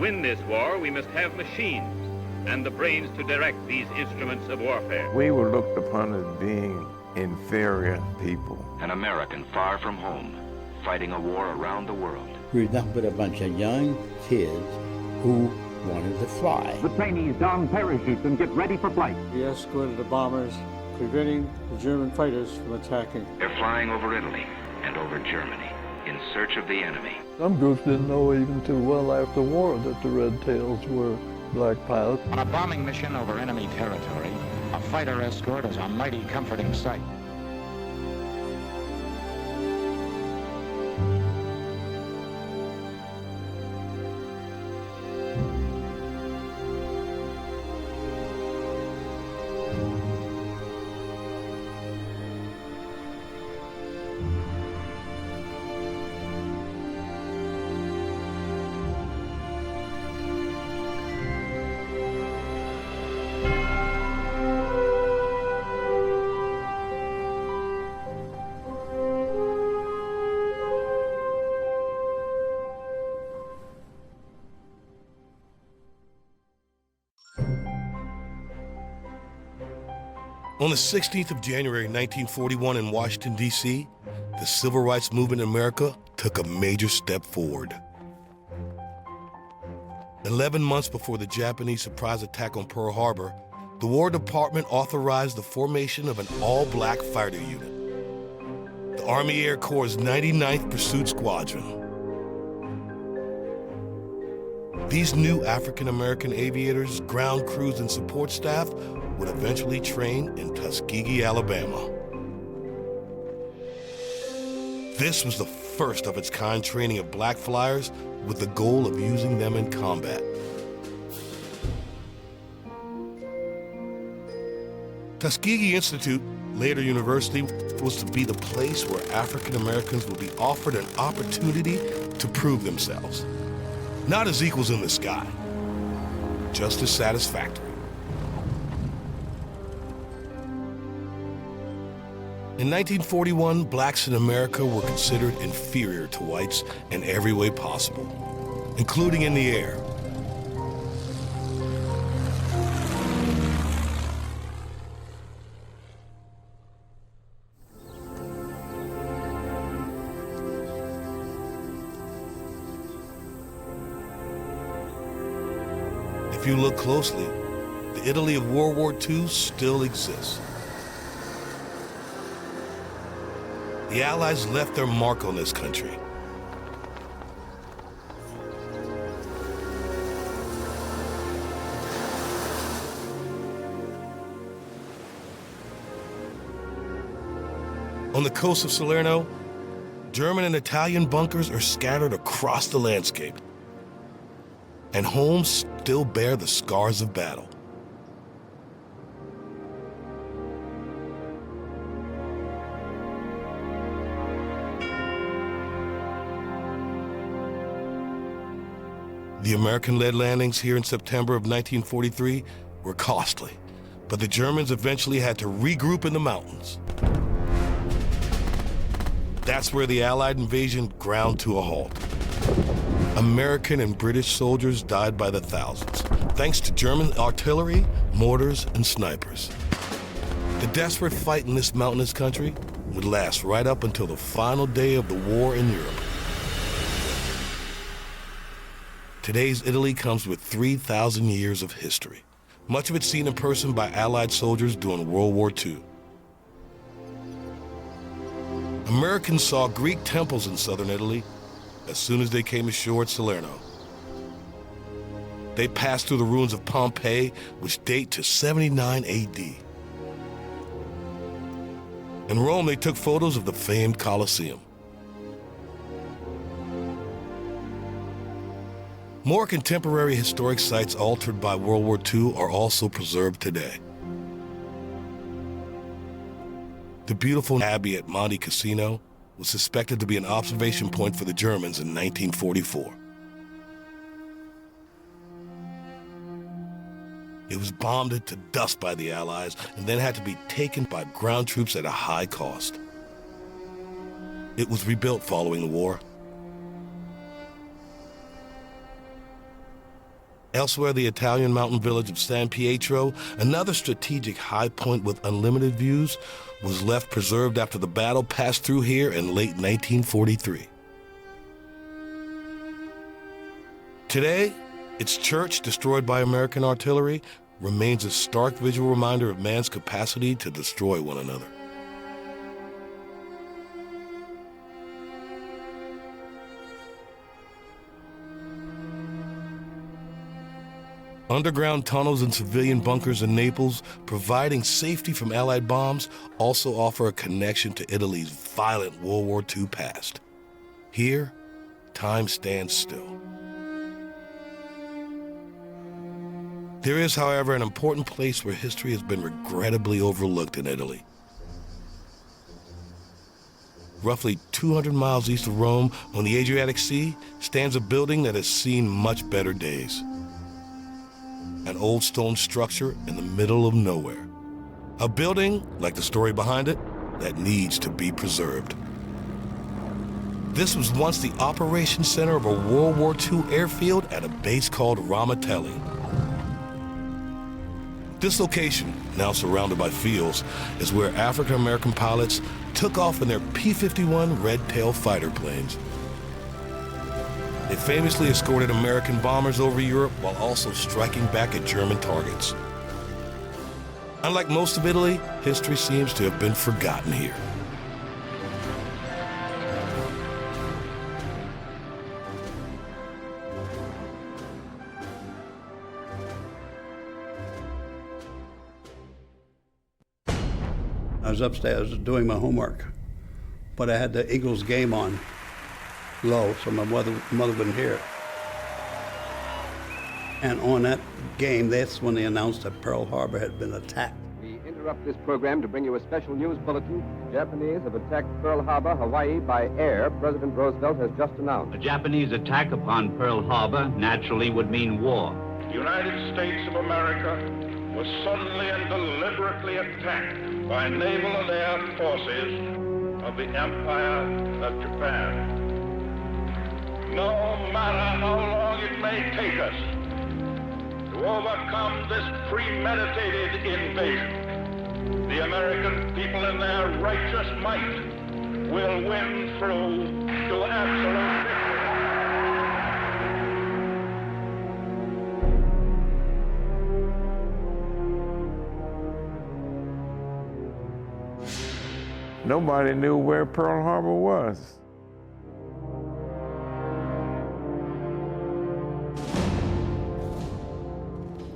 win this war, we must have machines and the brains to direct these instruments of warfare. We were looked upon as being inferior people. An American far from home, fighting a war around the world. We were nothing but a bunch of young kids who wanted to fly. The trainees don parachutes and get ready for flight. We escorted the bombers, preventing the German fighters from attacking. They're flying over Italy and over Germany in search of the enemy. Some groups didn't know even too well after the war that the Red Tails were black pilots. On a bombing mission over enemy territory, a fighter escort is a mighty comforting sight. On the 16th of January 1941 in Washington, D.C., the civil rights movement in America took a major step forward. 11 months before the Japanese surprise attack on Pearl Harbor, the War Department authorized the formation of an all-black fighter unit, the Army Air Corps' 99th Pursuit Squadron. These new African-American aviators, ground crews, and support staff would eventually train in Tuskegee, Alabama. This was the first of its kind training of black flyers with the goal of using them in combat. Tuskegee Institute, later university, was to be the place where African Americans would be offered an opportunity to prove themselves. Not as equals in the sky, just as satisfactory. In 1941, blacks in America were considered inferior to whites in every way possible, including in the air. If you look closely, the Italy of World War II still exists. The Allies left their mark on this country. On the coast of Salerno, German and Italian bunkers are scattered across the landscape, and homes still bear the scars of battle. The American-led landings here in September of 1943 were costly, but the Germans eventually had to regroup in the mountains. That's where the Allied invasion ground to a halt. American and British soldiers died by the thousands, thanks to German artillery, mortars, and snipers. The desperate fight in this mountainous country would last right up until the final day of the war in Europe. Today's Italy comes with 3,000 years of history, much of it seen in person by Allied soldiers during World War II. Americans saw Greek temples in southern Italy as soon as they came ashore at Salerno. They passed through the ruins of Pompeii, which date to 79 AD. In Rome, they took photos of the famed Colosseum. More contemporary historic sites altered by World War II are also preserved today. The beautiful abbey at Monte Cassino was suspected to be an observation point for the Germans in 1944. It was bombed to dust by the Allies and then had to be taken by ground troops at a high cost. It was rebuilt following the war. Elsewhere, the Italian mountain village of San Pietro, another strategic high point with unlimited views, was left preserved after the battle passed through here in late 1943. Today, its church, destroyed by American artillery, remains a stark visual reminder of man's capacity to destroy one another. Underground tunnels and civilian bunkers in Naples, providing safety from Allied bombs, also offer a connection to Italy's violent World War II past. Here, time stands still. There is, however, an important place where history has been regrettably overlooked in Italy. Roughly 200 miles east of Rome, on the Adriatic Sea, stands a building that has seen much better days. An old stone structure in the middle of nowhere. A building, like the story behind it, that needs to be preserved. This was once the operations center of a World War II airfield at a base called Ramatelli. This location, now surrounded by fields, is where African-American pilots took off in their P-51 Red Tail fighter planes. They famously escorted American bombers over Europe while also striking back at German targets. Unlike most of Italy, history seems to have been forgotten here. I was upstairs doing my homework, but I had the Eagles game on low, so my mother wouldn't hear it. And on that game, that's when they announced that Pearl Harbor had been attacked. We interrupt this program to bring you a special news bulletin. The Japanese have attacked Pearl Harbor, Hawaii, by air. President Roosevelt has just announced. A Japanese attack upon Pearl Harbor naturally would mean war. The United States of America was suddenly and deliberately attacked by naval and air forces of the Empire of Japan. No matter how long it may take us to overcome this premeditated invasion, the American people in their righteous might will win through to absolute victory. Nobody knew where Pearl Harbor was.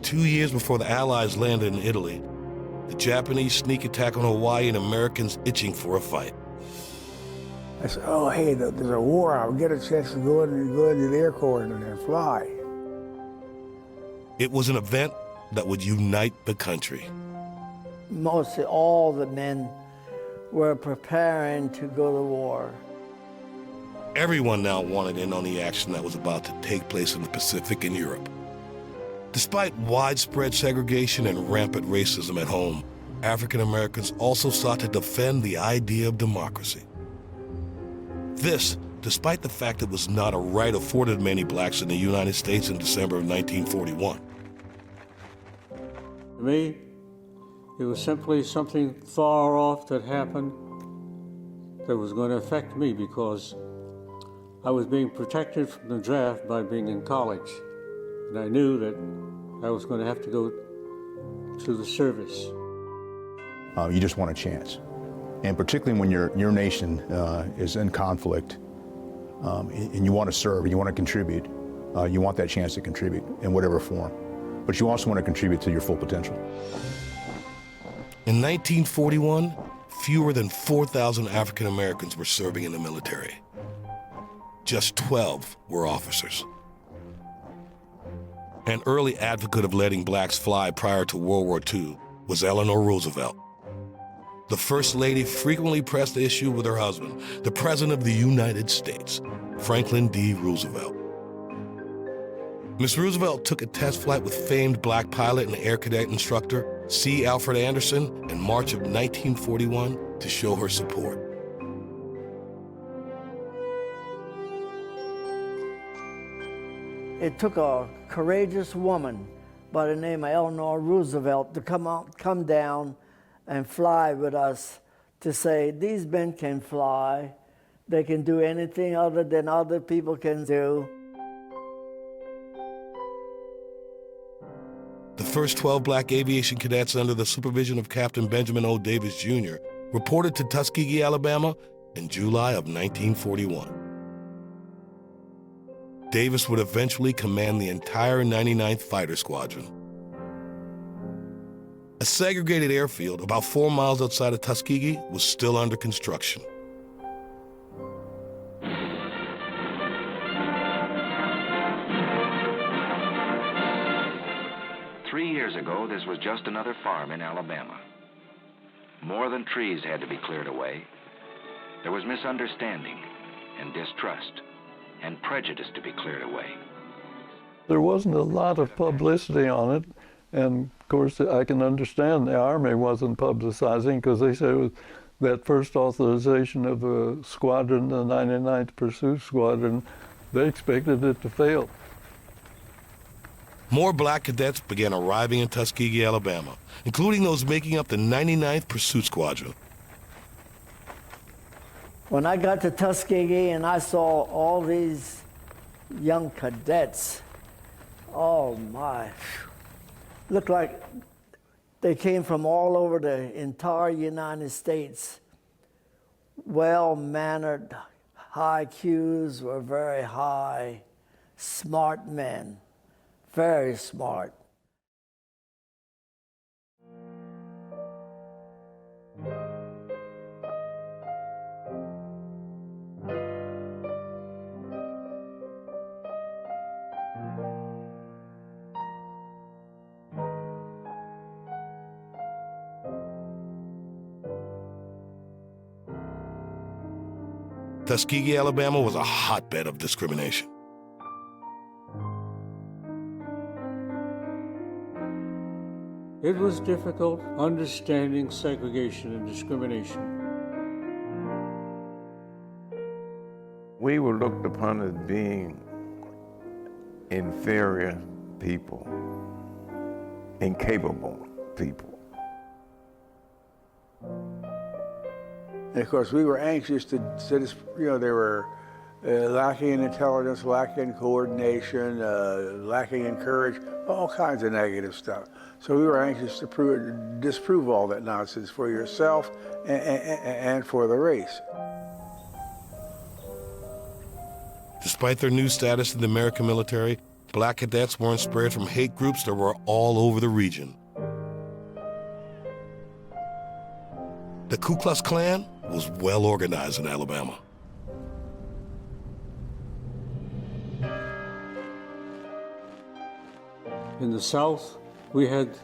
Two years before the Allies landed in Italy, the Japanese sneak attack on Hawaii and Americans itching for a fight. I said, oh, hey, there's a war. I'll get a chance to go into the Air Corps and fly. It was an event that would unite the country. Mostly all the men were preparing to go to war. Everyone now wanted in on the action that was about to take place in the Pacific and Europe. Despite widespread segregation and rampant racism at home, African Americans also sought to defend the idea of democracy. This, despite the fact it was not a right afforded many blacks in the United States in December of 1941. To me, it was simply something far off that happened that was going to affect me because I was being protected from the draft by being in college. And I knew that I was going to have to go to the service. You just want a chance. And particularly when your nation is in conflict and you want to serve, and you want to contribute, you want that chance to contribute in whatever form. But you also want to contribute to your full potential. In 1941, fewer than 4,000 African Americans were serving in the military. Just 12 were officers. An early advocate of letting blacks fly prior to World War II was Eleanor Roosevelt. The First Lady frequently pressed the issue with her husband, the President of the United States, Franklin D. Roosevelt. Miss Roosevelt took a test flight with famed black pilot and air cadet instructor C. Alfred Anderson in March of 1941 to show her support. It took a courageous woman by the name of Eleanor Roosevelt to come down and fly with us to say, these men can fly. They can do anything other than other people can do. The first 12 black aviation cadets under the supervision of Captain Benjamin O. Davis, Jr. reported to Tuskegee, Alabama in July of 1941. Davis would eventually command the entire 99th Fighter Squadron. A segregated airfield about 4 miles outside of Tuskegee was still under construction. Years ago, this was just another farm in Alabama. More than trees had to be cleared away. There was misunderstanding and distrust and prejudice to be cleared away. There wasn't a lot of publicity on it, and of course I can understand the Army wasn't publicizing because they said it was that first authorization of a squadron, the 99th Pursuit Squadron, they expected it to fail. More black cadets began arriving in Tuskegee, Alabama, including those making up the 99th Pursuit Squadron. When I got to Tuskegee and I saw all these young cadets, oh my, looked like they came from all over the entire United States. Well-mannered, high IQs were very high, smart men. Very smart. Tuskegee, Alabama was a hotbed of discrimination. It was difficult understanding segregation and discrimination. We were looked upon as being inferior people, incapable people. And of course, we were anxious to they were lacking in intelligence, lacking in coordination, lacking in courage, all kinds of negative stuff. So we were anxious to disprove all that nonsense for yourself and for the race. Despite their new status in the American military, black cadets weren't spared from hate groups that were all over the region. The Ku Klux Klan was well organized in Alabama. In the South, we had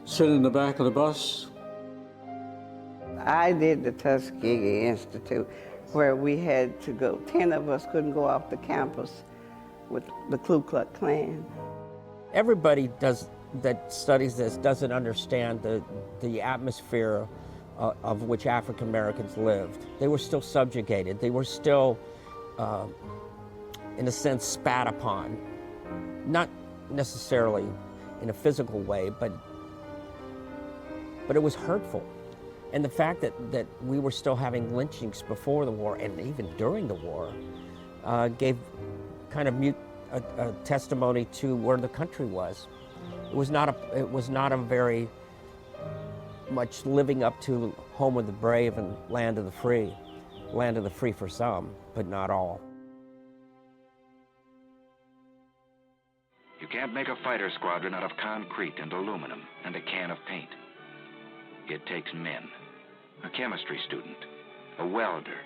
sit in the back of the bus. I did the Tuskegee Institute, where we had to go, 10 of us couldn't go off the campus with the Ku Klux Klan. Everybody that studies this doesn't understand the atmosphere of which African Americans lived. They were still subjugated. They were still, in a sense, spat upon. Not necessarily in a physical way, but it was hurtful. And the fact that we were still having lynchings before the war and even during the war gave kind of mute a testimony to where the country was. It was not a very much living up to home of the brave and land of the free. Land of the free for some, but not all. You can't make a fighter squadron out of concrete and aluminum and a can of paint. It takes men. A chemistry student, a welder,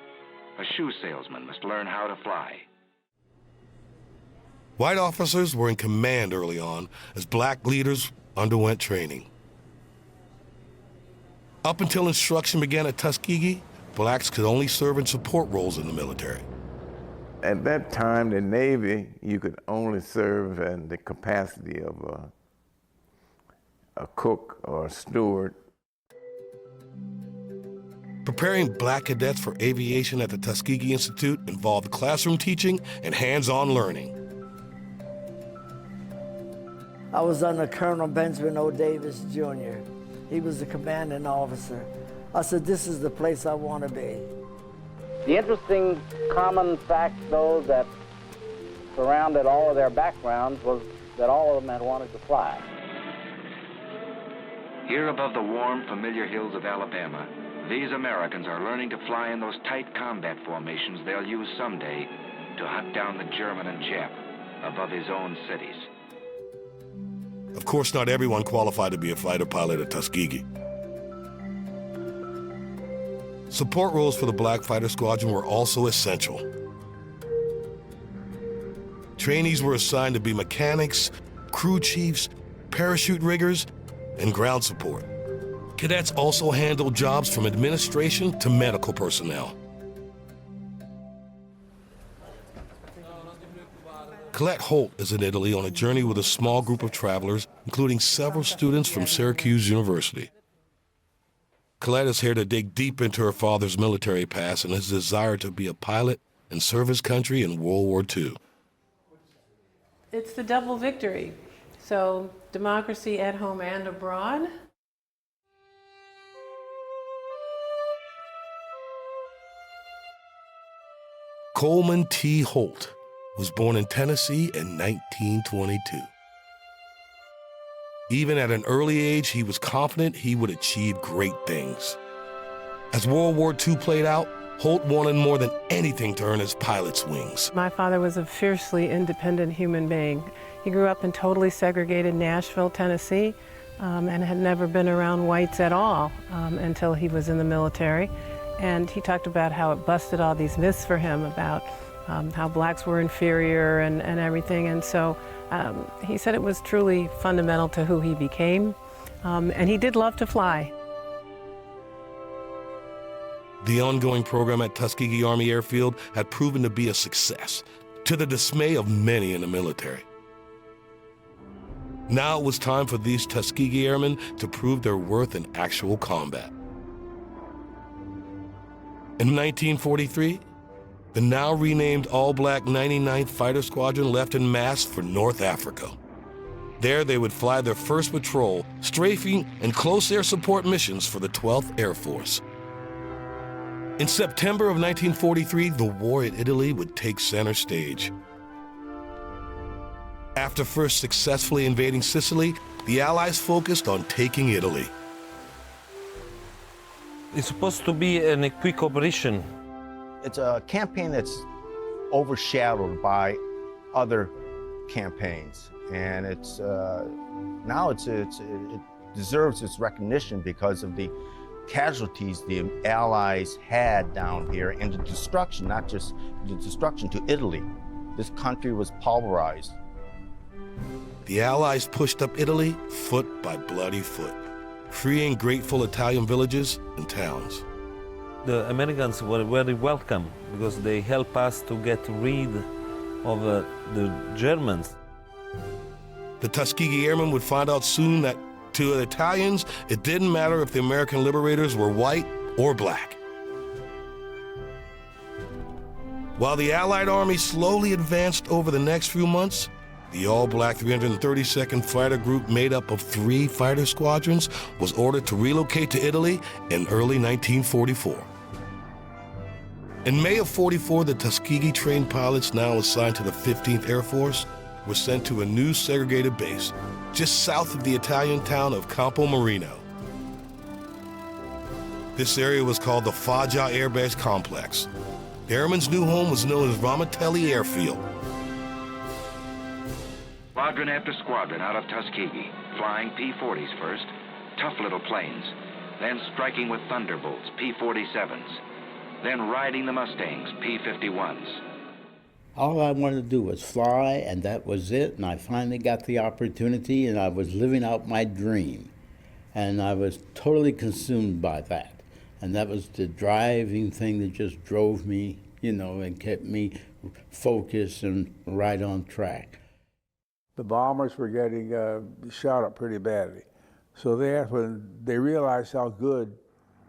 a shoe salesman must learn how to fly. White officers were in command early on as black leaders underwent training. Up until instruction began at Tuskegee, blacks could only serve in support roles in the military. At that time, the Navy, you could only serve in the capacity of a cook or a steward. Preparing black cadets for aviation at the Tuskegee Institute involved classroom teaching and hands-on learning. I was under Colonel Benjamin O. Davis, Jr. He was the commanding officer. I said, this is the place I want to be. The interesting common fact, though, that surrounded all of their backgrounds was that all of them had wanted to fly. Here above the warm, familiar hills of Alabama, these Americans are learning to fly in those tight combat formations they'll use someday to hunt down the German and Jap above his own cities. Of course, not everyone qualified to be a fighter pilot at Tuskegee. Support roles for the Black Fighter Squadron were also essential. Trainees were assigned to be mechanics, crew chiefs, parachute riggers, and ground support. Cadets also handled jobs from administration to medical personnel. Colette Holt is in Italy on a journey with a small group of travelers, including several students from Syracuse University. Colette is here to dig deep into her father's military past and his desire to be a pilot and serve his country in World War II. It's the double victory. So democracy at home and abroad. Coleman T. Holt was born in Tennessee in 1922. Even at an early age, he was confident he would achieve great things. As World War II played out, Holt wanted more than anything to earn his pilot's wings. My father was a fiercely independent human being. He grew up in totally segregated Nashville, Tennessee, and had never been around whites at all until he was in the military. And he talked about how it busted all these myths for him about how blacks were inferior and everything. And so he said it was truly fundamental to who he became. And he did love to fly. The ongoing program at Tuskegee Army Airfield had proven to be a success, to the dismay of many in the military. Now it was time for these Tuskegee Airmen to prove their worth in actual combat. In 1943, the now renamed all-black 99th Fighter Squadron left en masse for North Africa. There they would fly their first patrol, strafing, and close air support missions for the 12th Air Force. In September of 1943, the war in Italy would take center stage. After first successfully invading Sicily, the Allies focused on taking Italy. It's supposed to be a quick operation. It's a campaign that's overshadowed by other campaigns, and it's now it deserves its recognition because of the casualties the Allies had down here and the destruction, not just the destruction to Italy. This country was pulverized. The Allies pushed up Italy foot by bloody foot, freeing grateful Italian villages and towns. The Americans were very welcome because they helped us to get rid of the Germans. The Tuskegee Airmen would find out soon that to the Italians, it didn't matter if the American liberators were white or black. While the Allied Army slowly advanced over the next few months, the all-black 332nd Fighter Group, made up of 3 fighter squadrons, was ordered to relocate to Italy in early 1944. In May of '44, the Tuskegee-trained pilots, now assigned to the 15th Air Force, were sent to a new segregated base just south of the Italian town of Campo Marino. This area was called the Foggia Air Base Complex. The airmen's new home was known as Ramitelli Airfield. Squadron after squadron out of Tuskegee, flying P-40s first, tough little planes, then striking with Thunderbolts, P-47s, then riding the Mustangs, P-51s. All I wanted to do was fly, and that was it, and I finally got the opportunity, and I was living out my dream. And I was totally consumed by that. And that was the driving thing that just drove me, you know, and kept me focused and right on track. The bombers were getting shot up pretty badly. So when they realized how good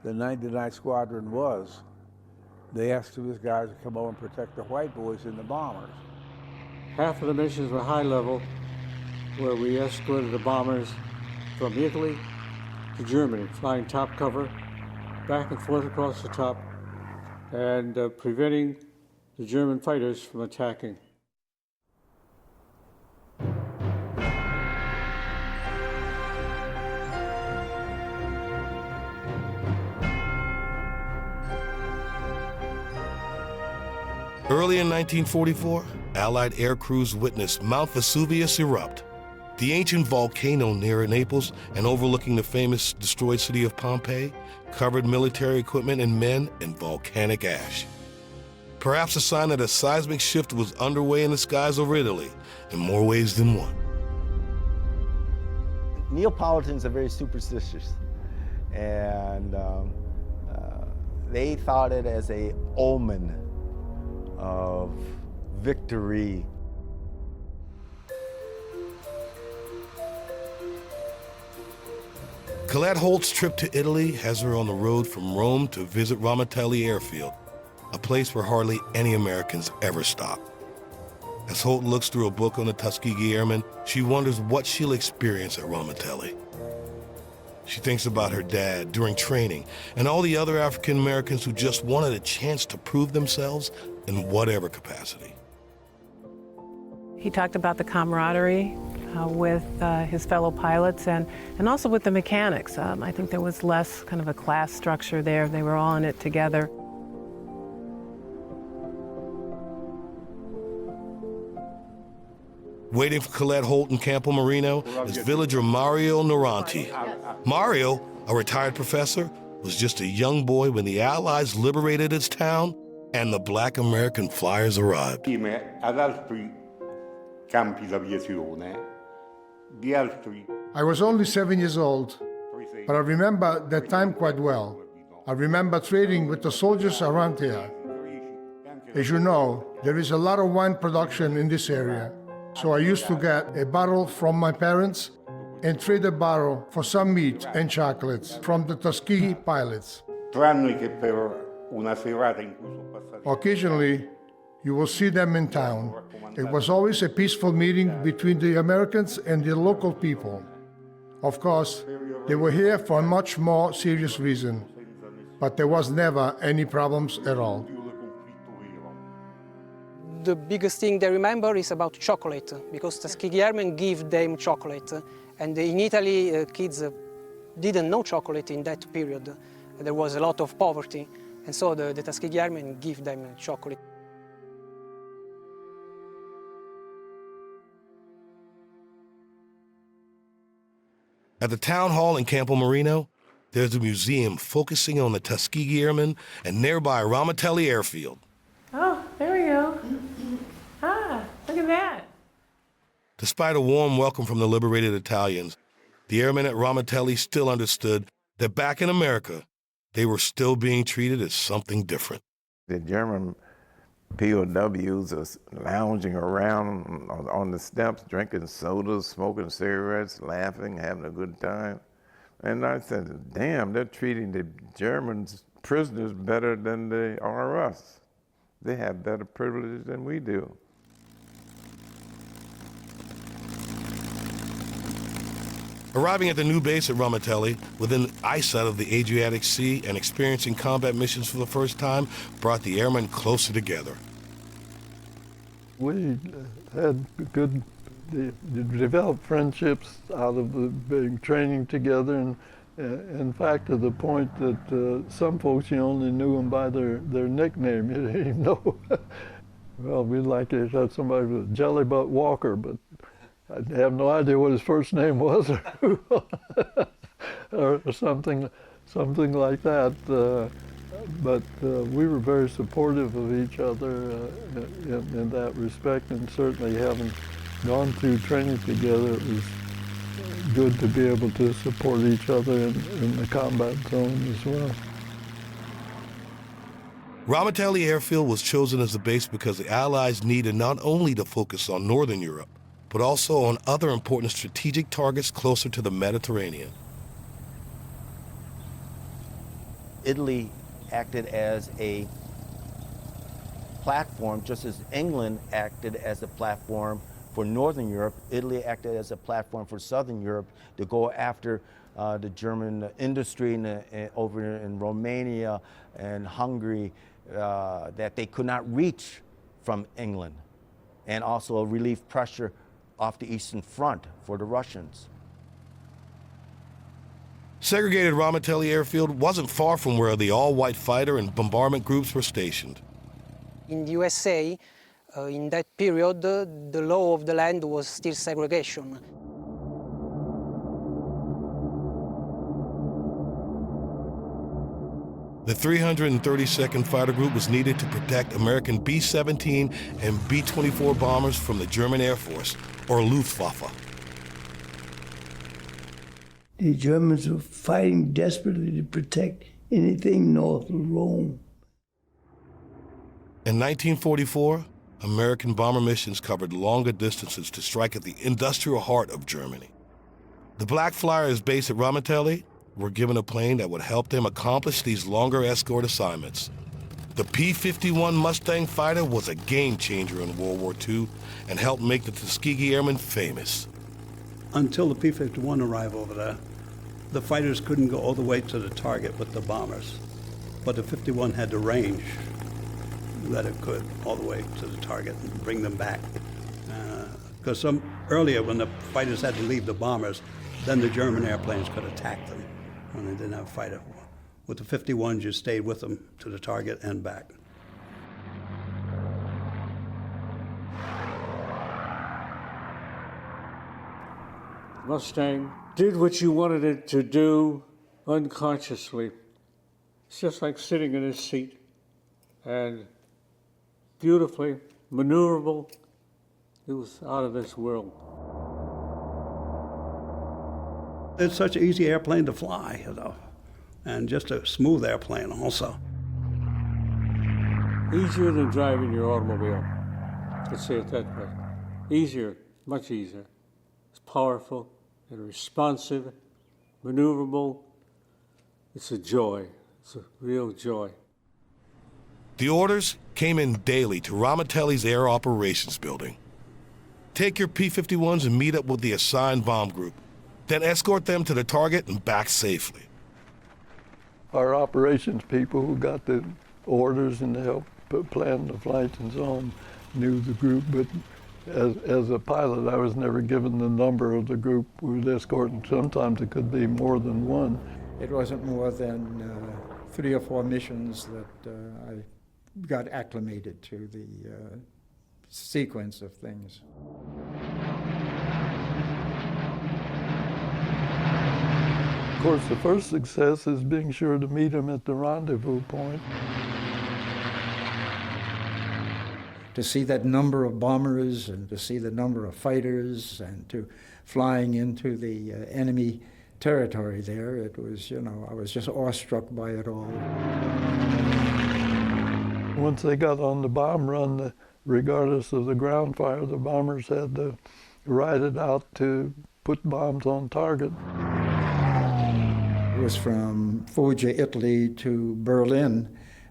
the 99th Squadron was, they asked these guys to come over and protect the white boys in the bombers. Half of the missions were high level, where we escorted the bombers from Italy to Germany, flying top cover, back and forth across the top, and preventing the German fighters from attacking. Early in 1944, Allied air crews witnessed Mount Vesuvius erupt. The ancient volcano near Naples and overlooking the famous destroyed city of Pompeii covered military equipment and men in volcanic ash. Perhaps a sign that a seismic shift was underway in the skies over Italy in more ways than one. Neapolitans are very superstitious, and they thought it as a omen of victory. Colette Holt's trip to Italy has her on the road from Rome to visit Ramitelli Airfield, a place where hardly any Americans ever stop. As Holt looks through a book on the Tuskegee Airmen, she wonders what she'll experience at Ramitelli. She thinks about her dad during training and all the other African Americans who just wanted a chance to prove themselves in whatever capacity. He talked about the camaraderie with his fellow pilots and also with the mechanics. I think there was less kind of a class structure there. They were all in it together. Waiting for Colette Holt in Campo Marino is villager Mario Naranti. Mario, a retired professor, was just a young boy when the Allies liberated his town and the Black American flyers arrived. I was only 7 years old, but I remember that time quite well. I remember trading with the soldiers around here. As you know, there is a lot of wine production in this area, so I used to get a bottle from my parents and trade a bottle for some meat and chocolates from the Tuskegee pilots. Occasionally, you will see them in town. It was always a peaceful meeting between the Americans and the local people. Of course, they were here for a much more serious reason, but there was never any problems at all. The biggest thing they remember is about chocolate, because Tuskegee Airmen give them chocolate. And in Italy, kids didn't know chocolate in that period. There was a lot of poverty, and so the Tuskegee Airmen give them chocolate. At the town hall in Campo Marino, there's a museum focusing on the Tuskegee Airmen and nearby Ramitelli Airfield. Oh, there we go. Ah, look at that. Despite a warm welcome from the liberated Italians, the airmen at Ramitelli still understood that back in America, they were still being treated as something different. The German POWs are lounging around on the steps, drinking sodas, smoking cigarettes, laughing, having a good time. And I said, damn, they're treating the Germans prisoners better than they are us. They have better privileges than we do. Arriving at the new base at Ramitelli, within eyesight of the Adriatic Sea and experiencing combat missions for the first time, brought the airmen closer together. We had good, developed friendships out of being training together, and in fact, to the point that some folks, you only knew them by their nickname. You didn't even know. Well, we like to have somebody with Jelly Butt Walker, but I have no idea what his first name was, or something like that. But we were very supportive of each other in that respect, and certainly having gone through training together, it was good to be able to support each other in the combat zone as well. Ramitelli Airfield was chosen as the base because the Allies needed not only to focus on Northern Europe, but also on other important strategic targets closer to the Mediterranean. Italy acted as a platform, just as England acted as a platform for Northern Europe. Italy acted as a platform for Southern Europe to go after the German industry over in Romania and Hungary that they could not reach from England, and also relieve pressure off the Eastern Front for the Russians. Segregated Ramitelli Airfield wasn't far from where the all-white fighter and bombardment groups were stationed. In the USA, in that period, the law of the land was still segregation. The 332nd Fighter Group was needed to protect American B-17 and B-24 bombers from the German Air Force, or Luftwaffe. The Germans were fighting desperately to protect anything north of Rome. In 1944, American bomber missions covered longer distances to strike at the industrial heart of Germany. The Black Flyers based at Ramitelli were given a plane that would help them accomplish these longer escort assignments. The P-51 Mustang fighter was a game changer in World War II and helped make the Tuskegee Airmen famous. Until the P-51 arrived over there, the fighters couldn't go all the way to the target with the bombers, but the 51 had the range that it could all the way to the target and bring them back. Because earlier when the fighters had to leave the bombers, then the German airplanes could attack them when they didn't have a fighter. With the 51s, you stayed with them to the target and back. Mustang did what you wanted it to do unconsciously. It's just like sitting in a seat, and beautifully maneuverable. It was out of this world. It's such an easy airplane to fly, you know, and just a smooth airplane also. Easier than driving your automobile. Let's say it that way. Easier, much easier. It's powerful and responsive, maneuverable. It's a joy. It's a real joy. The orders came in daily to Ramitelli's Air Operations Building. Take your P-51s and meet up with the assigned bomb group, then escort them to the target and back safely. Our operations people who got the orders and helped plan the flights and so on knew the group, but as a pilot, I was never given the number of the group we was escorting. Sometimes it could be more than one. It wasn't more than 3 or 4 missions that I got acclimated to the sequence of things. Of course, the first success is being sure to meet them at the rendezvous point. To see that number of bombers and to see the number of fighters and to flying into the enemy territory there, it was, you know, I was just awestruck by it all. Once they got on the bomb run, regardless of the ground fire, the bombers had to ride it out to put bombs on target. It was from Foggia, Italy to Berlin,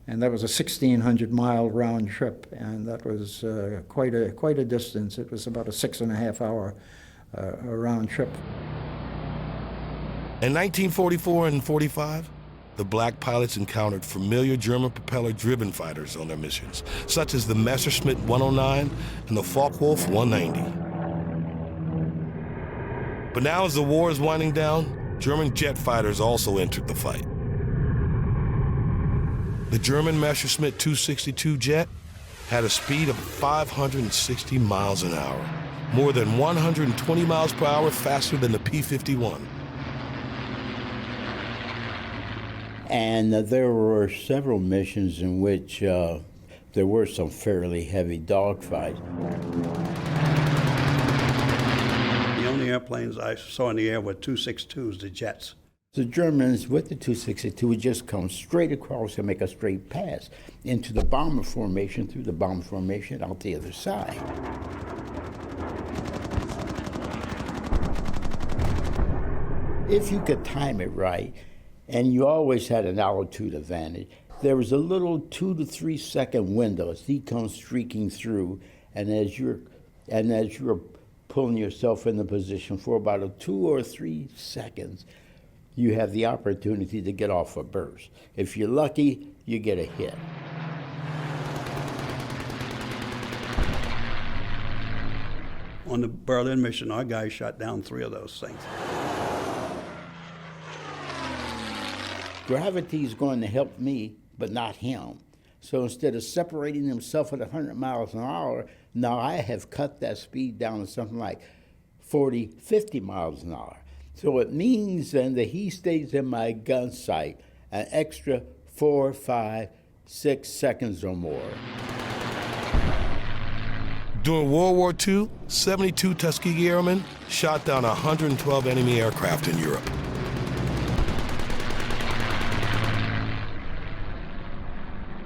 and that was a 1,600-mile round trip, and that was quite a distance. It was about a 6.5-hour round trip. In 1944 and 45, the black pilots encountered familiar German propeller-driven fighters on their missions, such as the Messerschmitt 109 and the Focke-Wulf 190. But now, as the war is winding down, German jet fighters also entered the fight. The German Messerschmitt 262 jet had a speed of 560 miles an hour, more than 120 miles per hour faster than the P-51. And there were several missions in which there were some fairly heavy dogfights. The only airplanes I saw in the air were 262s, the jets. The Germans with the 262 would just come straight across and make a straight pass into the bomber formation, through the bomber formation, out the other side. If you could time it right, and you always had an altitude advantage, there was a little 2 to 3 second window as he comes streaking through, and as you're And as you're pulling yourself in the position for about 2 or 3 seconds, you have the opportunity to get off a burst. If you're lucky, you get a hit. On the Berlin mission, our guys shot down 3 of those things. Gravity is going to help me, but not him. So instead of separating himself at 100 miles an hour, now I have cut that speed down to something like 40, 50 miles an hour. So it means then that he stays in my gun sight an extra 4, 5, 6 seconds or more. During World War II, 72 Tuskegee Airmen shot down 112 enemy aircraft in Europe.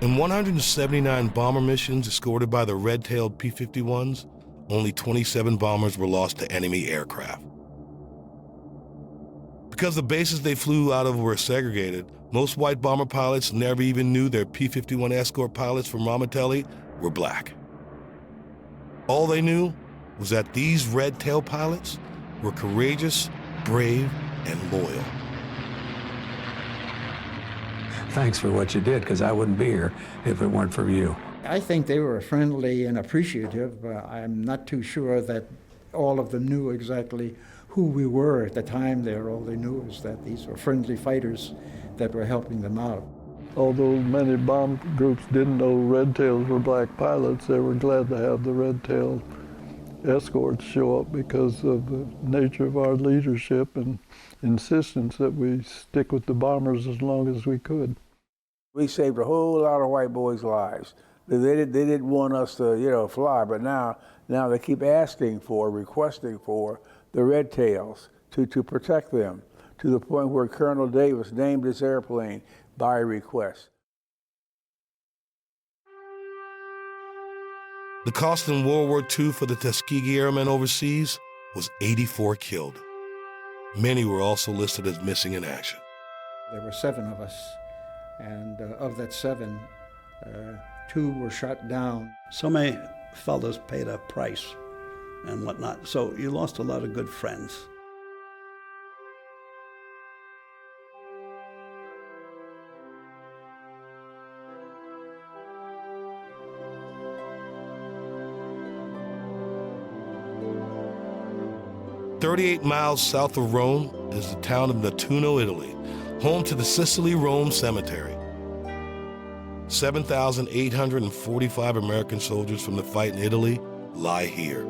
In 179 bomber missions escorted by the red-tailed P-51s, only 27 bombers were lost to enemy aircraft. Because the bases they flew out of were segregated, most white bomber pilots never even knew their P-51 escort pilots from Ramitelli were black. All they knew was that these red-tail pilots were courageous, brave, and loyal. Thanks for what you did, because I wouldn't be here if it weren't for you. I think they were friendly and appreciative. I'm not too sure that all of them knew exactly who we were at the time there. All they knew was that these were friendly fighters that were helping them out. Although many bomb groups didn't know red tails were black pilots, they were glad to have the red tail escorts show up because of the nature of our leadership and insistence that we stick with the bombers as long as we could. We saved a whole lot of white boys' lives. They didn't want us to, fly, but now they keep asking for, requesting for the red tails to protect them, to the point where Colonel Davis named this airplane by request. The cost in World War II for the Tuskegee Airmen overseas was 84 killed. Many were also listed as missing in action. There were 7 of us, and of that 7, 2 were shot down. So many fellas paid a price and whatnot, so you lost a lot of good friends. "38 miles south of Rome is the town of Nettuno, Italy, home to the Sicily-Rome Cemetery. 7,845 American soldiers from the fight in Italy lie here.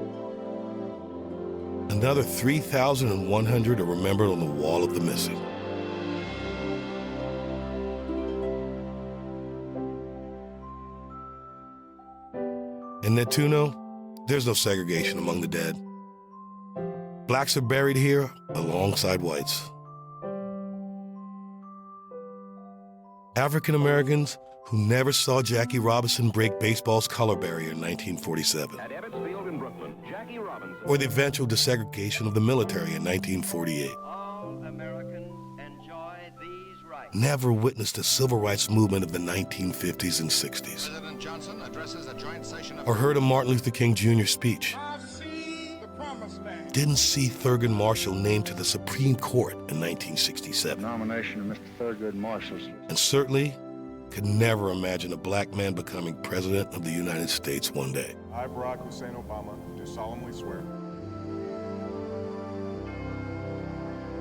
Another 3,100 are remembered on the Wall of the Missing. In Nettuno, there's no segregation among the dead. Blacks are buried here alongside whites. African Americans who never saw Jackie Robinson break baseball's color barrier in 1947. At Ebbets Field in Brooklyn, Jackie Robinson. Or the eventual desegregation of the military in 1948. All Americans enjoy these rights. Never witnessed the civil rights movement of the 1950s and 60s. President Johnson addresses a joint session of... Or heard a Martin Luther King Jr. speech. Didn't see Thurgood Marshall named to the Supreme Court in 1967. Nomination of Mr. Thurgood Marshall. And certainly could never imagine a black man becoming president of the United States one day. I, Barack Hussein Obama, do solemnly swear.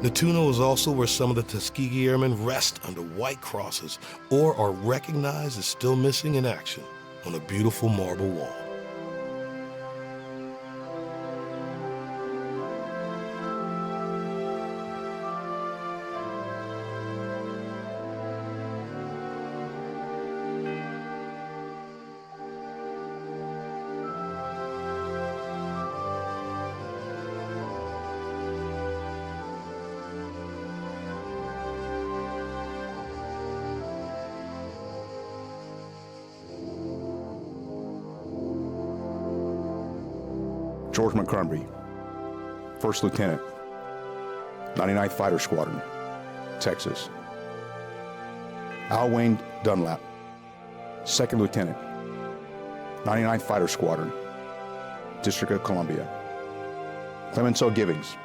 Nettuno is also where some of the Tuskegee Airmen rest under white crosses or are recognized as still missing in action on a beautiful marble wall. George Montgomery, First Lieutenant, 99th Fighter Squadron, Texas. Al Wayne Dunlap, 2nd Lieutenant, 99th Fighter Squadron, District of Columbia. Clemenceau Givings,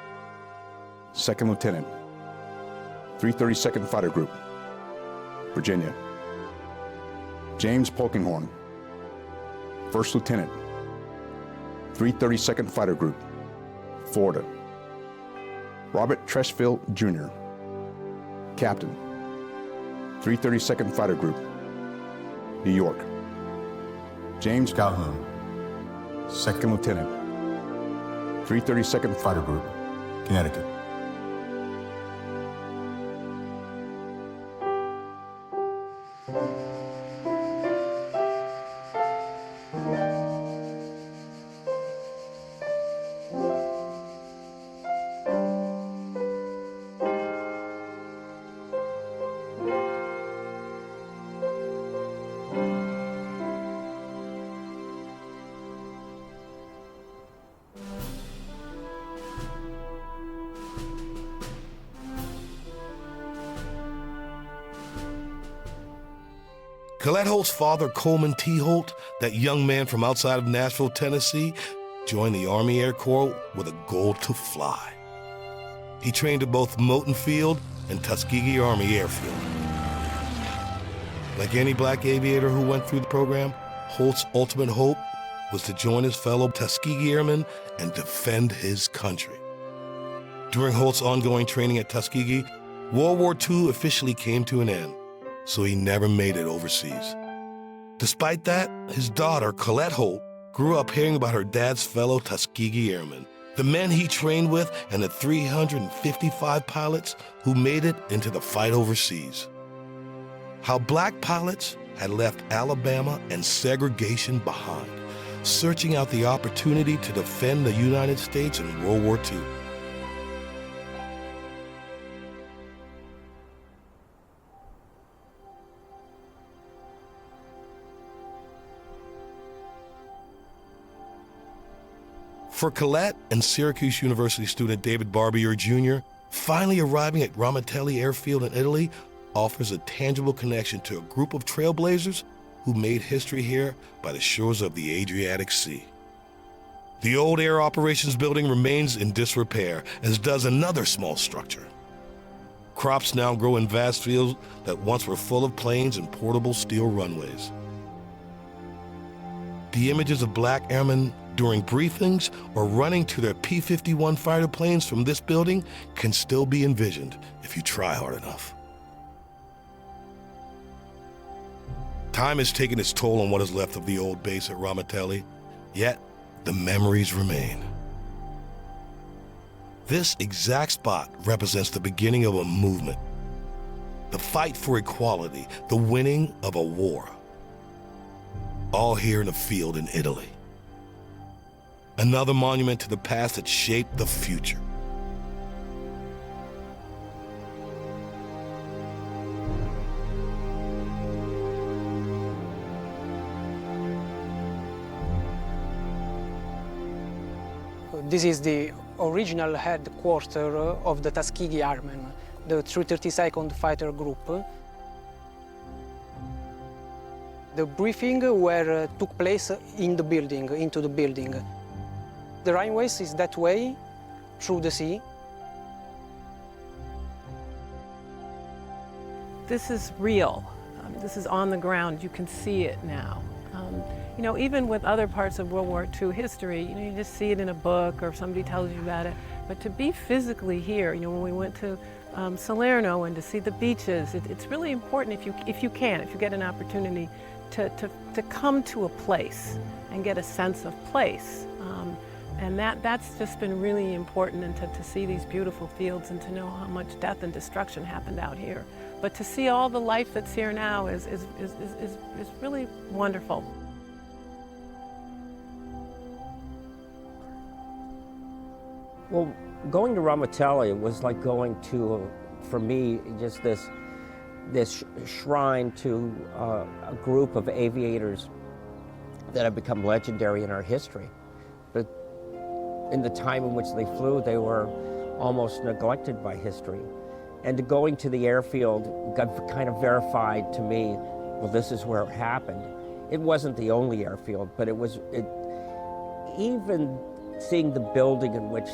2nd Lieutenant, 332nd Fighter Group, Virginia. James Polkinghorne, 1st Lieutenant, 332nd Fighter Group, Florida. Robert Treshfield Jr., Captain, 332nd Fighter Group, New York. James Calhoun, 2nd Lieutenant, 332nd Fighter Group, Connecticut. Colette Holt's father, Coleman T. Holt, that young man from outside of Nashville, Tennessee, joined the Army Air Corps with a goal to fly. He trained at both Moton Field and Tuskegee Army Airfield. Like any black aviator who went through the program, Holt's ultimate hope was to join his fellow Tuskegee Airmen and defend his country. During Holt's ongoing training at Tuskegee, World War II officially came to an end, so he never made it overseas. Despite that, his daughter, Colette Holt, grew up hearing about her dad's fellow Tuskegee Airmen, the men he trained with and the 355 pilots who made it into the fight overseas. How black pilots had left Alabama and segregation behind, searching out the opportunity to defend the United States in World War II. For Colette and Syracuse University student David Barbier Jr., finally arriving at Ramitelli Airfield in Italy offers a tangible connection to a group of trailblazers who made history here by the shores of the Adriatic Sea. The old Air Operations Building remains in disrepair, as does another small structure. Crops now grow in vast fields that once were full of planes and portable steel runways. The images of black airmen during briefings or running to their P-51 fighter planes from this building can still be envisioned if you try hard enough. Time has taken its toll on what is left of the old base at Ramitelli, yet the memories remain. This exact spot represents the beginning of a movement, the fight for equality, the winning of a war. All here in a field in Italy. Another monument to the past that shaped the future. This is the original headquarters of the Tuskegee Airmen, the 332nd Fighter Group. The briefing took place in the building, into the building. The runways is that way, through the sea. This is real. This is on the ground. You can see it now. You know, even with other parts of World War II history, you know, you just see it in a book or somebody tells you about it. But to be physically here, you know, when we went to Salerno and to see the beaches, it's really important if you get an opportunity to come to a place and get a sense of place. And that's just been really important, and to see these beautiful fields and to know how much death and destruction happened out here. But to see all the life that's here now is really wonderful. Well, going to Ramitelli was like going to, for me, just this shrine to a group of aviators that have become legendary in our history. But in the time in which they flew, they were almost neglected by history. And going to the airfield got kind of verified to me, well, this is where it happened. It wasn't the only airfield, but even seeing the building in which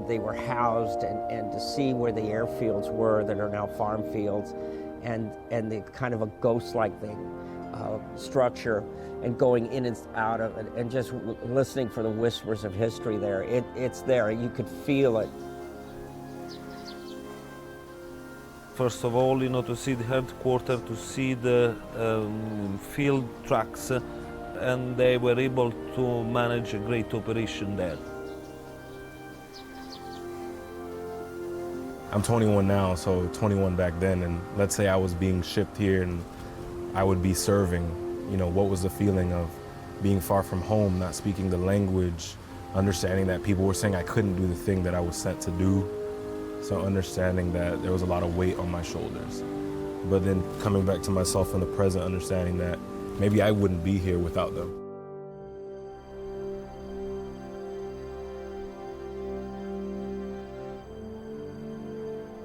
they were housed and to see where the airfields were that are now farm fields, and the kind of a ghost-like thing, structure, and going in and out of it, and just listening for the whispers of history there. It's there, you could feel it. First of all, to see the headquarters, to see the field trucks, and they were able to manage a great operation there. I'm 21 now, so 21 back then, and let's say I was being shipped here and I would be serving. What was the feeling of being far from home, not speaking the language, understanding that people were saying I couldn't do the thing that I was sent to do. So understanding that there was a lot of weight on my shoulders. But then coming back to myself in the present, understanding that maybe I wouldn't be here without them.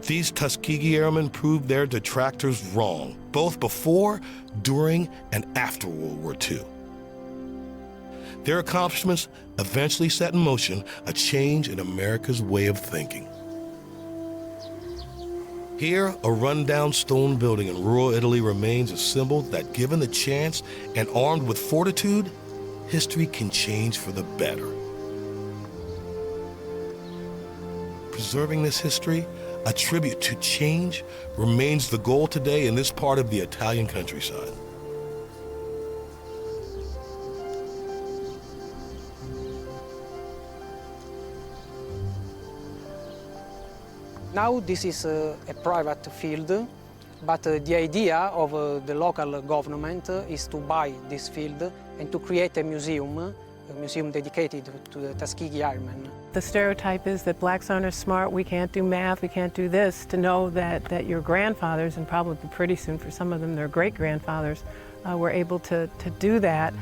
These Tuskegee Airmen proved their detractors wrong, both before, during, and after World War II. Their accomplishments eventually set in motion a change in America's way of thinking. Here, a rundown stone building in rural Italy remains a symbol that, given the chance and armed with fortitude, history can change for the better. Preserving this history, a tribute to change, remains the goal today in this part of the Italian countryside. Now this is a private field, but the idea of the local government is to buy this field and to create a museum dedicated to the Tuskegee Airmen. The stereotype is that blacks aren't as smart, we can't do math, we can't do this. To know that your grandfathers, and probably pretty soon for some of them their great-grandfathers, were able to do that.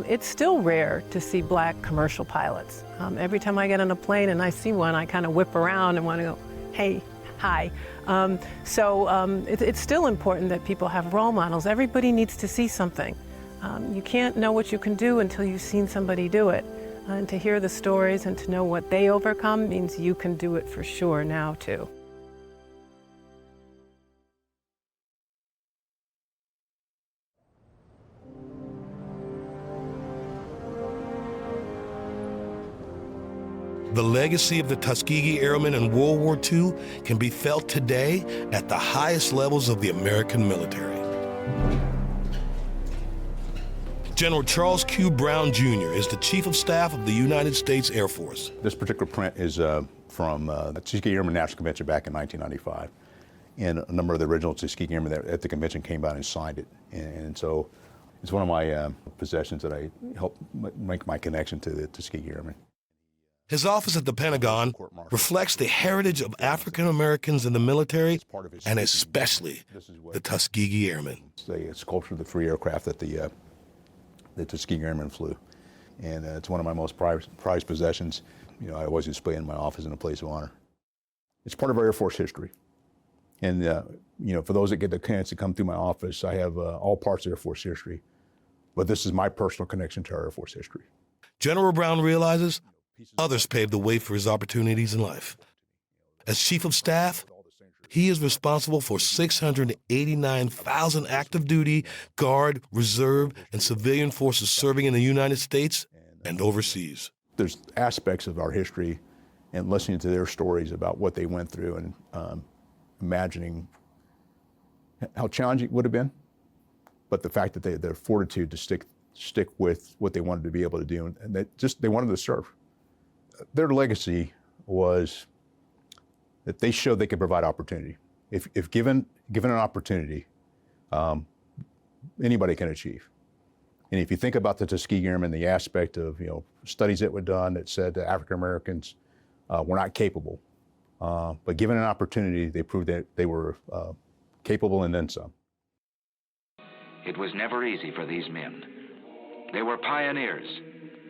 It's still rare to see black commercial pilots. Every time I get on a plane and I see one, I kind of whip around and want to go, hey, hi. It's still important that people have role models. Everybody needs to see something. You can't know what you can do until you've seen somebody do it. And to hear the stories and to know what they overcome means you can do it for sure now too. The legacy of the Tuskegee Airmen in World War II can be felt today at the highest levels of the American military. General Charles Q. Brown, Jr. is the Chief of Staff of the United States Air Force. This particular print is from the Tuskegee Airmen National Convention back in 1995. And a number of the original Tuskegee Airmen at the convention came out and signed it. And so it's one of my possessions that I helped make my connection to the Tuskegee Airmen. His office at the Pentagon reflects the heritage of African Americans in the military, and especially the Tuskegee Airmen. It's a sculpture of the free aircraft that the Tuskegee Airmen flew. And it's one of my most prized possessions. I always display it in my office in a place of honor. It's part of our Air Force history. And, for those that get the chance to come through my office, I have all parts of Air Force history. But this is my personal connection to our Air Force history. General Brown realizes others paved the way for his opportunities in life. As Chief of Staff, he is responsible for 689,000 active duty, Guard, Reserve, and civilian forces serving in the United States and overseas. There's aspects of our history and listening to their stories about what they went through and imagining how challenging it would have been, but the fact that their fortitude to stick with what they wanted to be able to do, and they wanted to serve. Their legacy was that they showed they could provide opportunity. If given an opportunity, anybody can achieve. And if you think about the Tuskegee Airmen, the aspect of studies that were done that said that African Americans were not capable, but given an opportunity, they proved that they were capable and then some. It was never easy for these men. They were pioneers,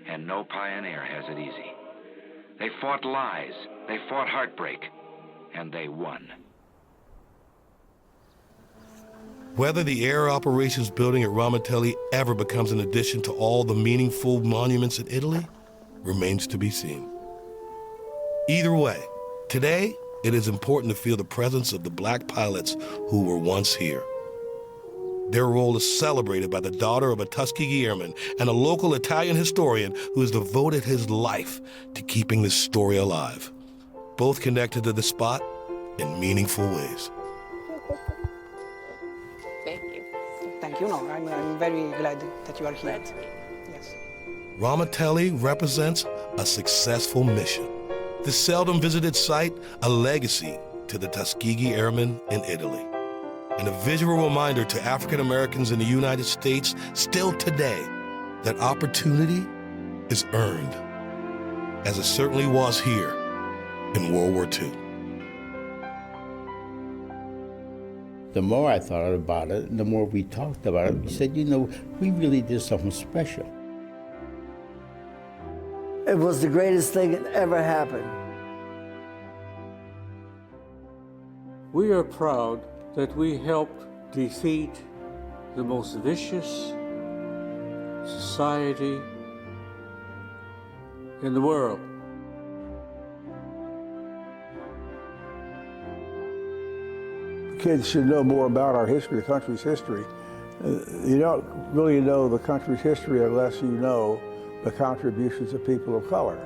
and no pioneer has it easy. They fought lies, they fought heartbreak, and they won. Whether the Air Operations Building at Ramitelli ever becomes an addition to all the meaningful monuments in Italy, remains to be seen. Either way, today it is important to feel the presence of the Black pilots who were once here. Their role is celebrated by the daughter of a Tuskegee Airman and a local Italian historian who has devoted his life to keeping this story alive, both connected to the spot in meaningful ways. Thank you. Thank you. No, I'm very glad that you are here. Yes. Ramatelli represents a successful mission. The seldom visited site, a legacy to the Tuskegee Airmen in Italy, and a visual reminder to African Americans in the United States still today that opportunity is earned, as it certainly was here in World War II. The more I thought about it, the more we talked about it, we said, you know, we really did something special. It was the greatest thing that ever happened. We are proud that we helped defeat the most vicious society in the world. Kids should know more about our history, the country's history. You don't really know the country's history unless you know the contributions of people of color.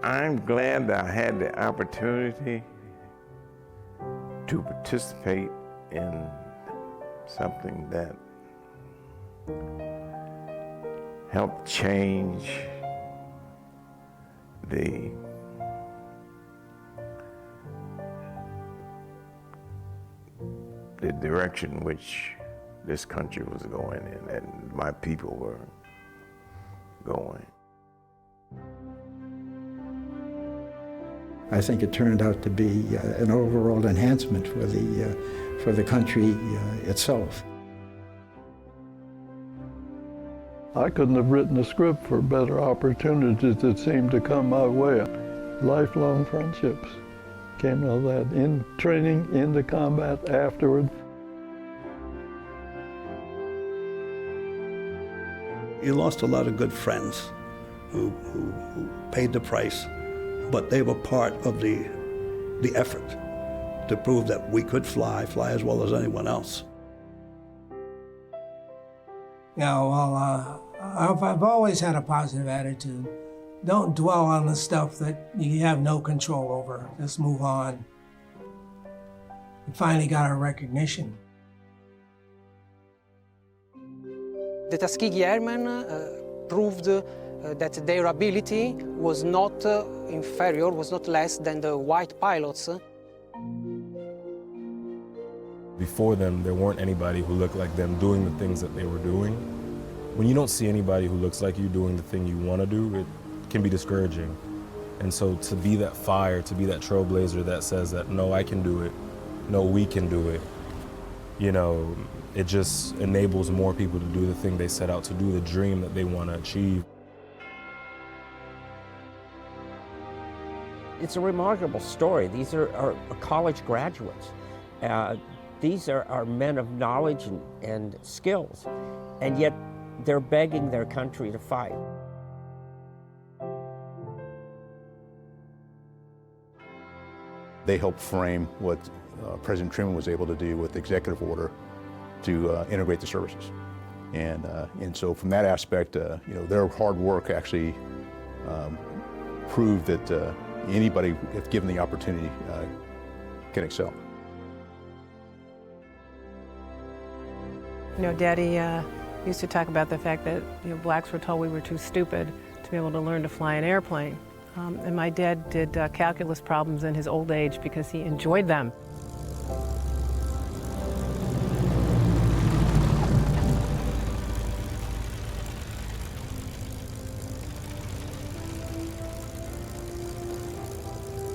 I'm glad that I had the opportunity to participate in something that helped change the direction in which this country was going in and my people were going. I think it turned out to be an overall enhancement for the country itself. I couldn't have written a script for better opportunities that seemed to come my way. Lifelong friendships came out of that, in training, into combat, afterward. You lost a lot of good friends who paid the price, but they were part of the effort to prove that we could fly as well as anyone else. Yeah, well, I've always had a positive attitude. Don't dwell on the stuff that you have no control over. Just move on. We finally got our recognition. The Tuskegee Airmen proved that their ability was not inferior, was not less than the white pilots. Before them, there weren't anybody who looked like them doing the things that they were doing. When you don't see anybody who looks like you doing the thing you want to do, it can be discouraging. And so to be that fire, to be that trailblazer that says that, no, I can do it, no, we can do it, you know, it just enables more people to do the thing they set out to do, the dream that they want to achieve. It's a remarkable story. These are college graduates. These are men of knowledge and skills, and yet they're begging their country to fight. They helped frame what President Truman was able to do with the executive order to integrate the services. And so from that aspect, you know, their hard work actually proved that anybody, if given the opportunity, can excel. You know, Daddy used to talk about the fact that, you know, blacks were told we were too stupid to be able to learn to fly an airplane. And my dad did calculus problems in his old age because he enjoyed them.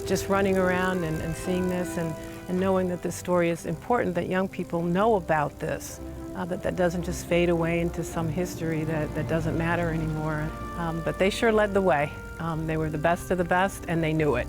Just running around and seeing this and knowing that this story is important, that young people know about this, that doesn't just fade away into some history that doesn't matter anymore. But they sure led the way. They were the best of the best, and they knew it.